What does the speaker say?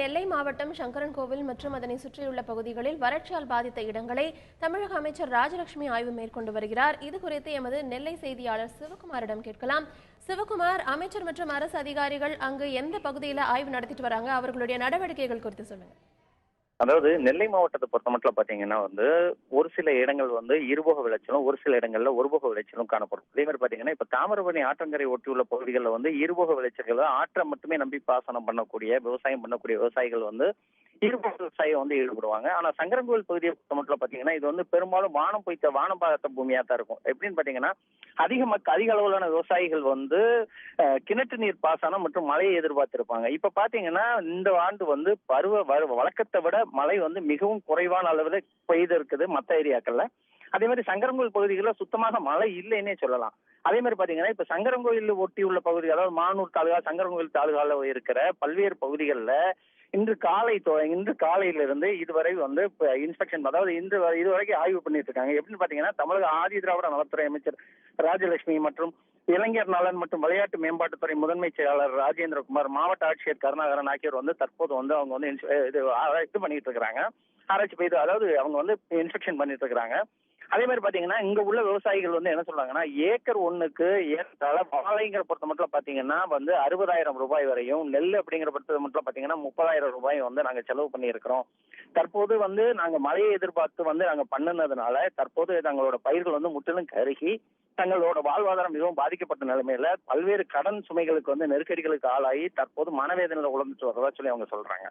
நெல்லை மாவட்டம் சங்கரன்கோவில் மற்றும் அதனை சுற்றியுள்ள பகுதிகளில் வறட்சியால் பாதித்த இடங்களை தமிழக அமைச்சர் ராஜலட்சுமி ஆய்வு மேற்கொண்டு வருகிறார். இது குறித்து எமது நெல்லை செய்தியாளர் சிவகுமாரிடம் கேட்கலாம். சிவகுமார், அமைச்சர் மற்றும் அரசு அதிகாரிகள் அங்கு எந்த பகுதியில் ஆய்வு நடத்திட்டு வராங்க, அவர்களுடைய நடவடிக்கைகள் குறித்து சொல்லுங்க. அதாவது நெல்லை மாவட்டத்தை பொறுத்த மட்டும் பாத்தீங்கன்னா ஒரு சில இடங்கள் இருபோக விளைச்சலும், ஒரு சில இடங்கள்ல ஒருபோக விளைச்சலும் காணப்படும். அதே மாதிரி பாத்தீங்கன்னா இப்ப தாமிரபரணி ஆற்றங்கரை ஒட்டியுள்ள பகுதிகளில் இருபோக விளைச்சல்கள் ஆற்றை மட்டுமே நம்பி பாசனம் பண்ணக்கூடிய விவசாயம் பண்ணக்கூடிய விவசாயிகள் இருபோக விவசாயம் ஈடுபடுவாங்க. ஆனா சங்கரன்கோவில் பகுதியை பொறுத்த மட்டும் பாத்தீங்கன்னா இது பெரும்பாலும் வானம் பொய்த்த வானம் பார்த்த பூமியா தான் இருக்கும். எப்படின்னு பாத்தீங்கன்னா அதிக அளவிலான விவசாயிகள் கிணற்று நீர் பாசனம் மற்றும் மழையை எதிர்பார்த்திருப்பாங்க. இப்ப பாத்தீங்கன்னா இந்த ஆண்டு வழக்கத்தை விட மழை மிகவும் குறைவான அளவில் பெய்து இருக்குது மற்ற ஏரியாக்கள்ல. அதே மாதிரி சங்கரன்கோவில் பகுதிகளில் சுத்தமாக மழை இல்லைன்னே சொல்லலாம். அதே மாதிரி பாத்தீங்கன்னா இப்ப சங்கரன்கோவில் ஒட்டியுள்ள பகுதி, அதாவது மானூர் தாலுகா சங்கரன்கோவில் தாலுகால இருக்கிற பல்வேறு பகுதிகளில் இன்று காலையிலிருந்து இதுவரை இன்ஸ்பெக்ஷன், அதாவது இதுவரைக்கும் ஆய்வு பண்ணிட்டு இருக்காங்க. எப்படின்னு பாத்தீங்கன்னா தமிழக ஆதி திராவிட நலத்துறை அமைச்சர் ராஜலட்சுமி மற்றும் இளைஞர் நலன் மற்றும் விளையாட்டு மேம்பாட்டுத்துறை முதன்மை செயலாளர் ராஜேந்திரகுமார், மாவட்ட ஆட்சியர் கருணாகரன் ஆகியோர் தற்போது அவங்க இது பண்ணிட்டு இருக்காங்க. ஆராய்ச்சி செய்து, அதாவது அவங்க இன்ஸ்பெக்ஷன் பண்ணிட்டு இருக்காங்க. அதே மாதிரி பாத்தீங்கன்னா இங்க உள்ள விவசாயிகள் என்ன சொல்றாங்கன்னா, ஏக்கர் ஒண்ணுக்கு ஏற்றால வாழைங்கிற பொறுத்த மட்டும் பாத்தீங்கன்னா 60,000 ரூபாய் வரையும், நெல் அப்படிங்கிற பொறுத்த மட்டும் பாத்தீங்கன்னா 30,000 ரூபாய் நாங்க செலவு பண்ணி இருக்கிறோம். தற்போது நாங்க மழையை எதிர்பார்த்து நாங்க பண்ணுனதுனால தற்போது தங்களோட பயிர்கள் முற்றிலும் கருகி தங்களோட வாழ்வாதாரம் மிகவும் பாதிக்கப்பட்ட நிலைமையில பல்வேறு கடன் சுமைகளுக்கு நெருக்கடிகளுக்கு ஆளாகி தற்போது மனவேதனையில உழந்துட்டு வரதா சொல்லி அவங்க சொல்றாங்க.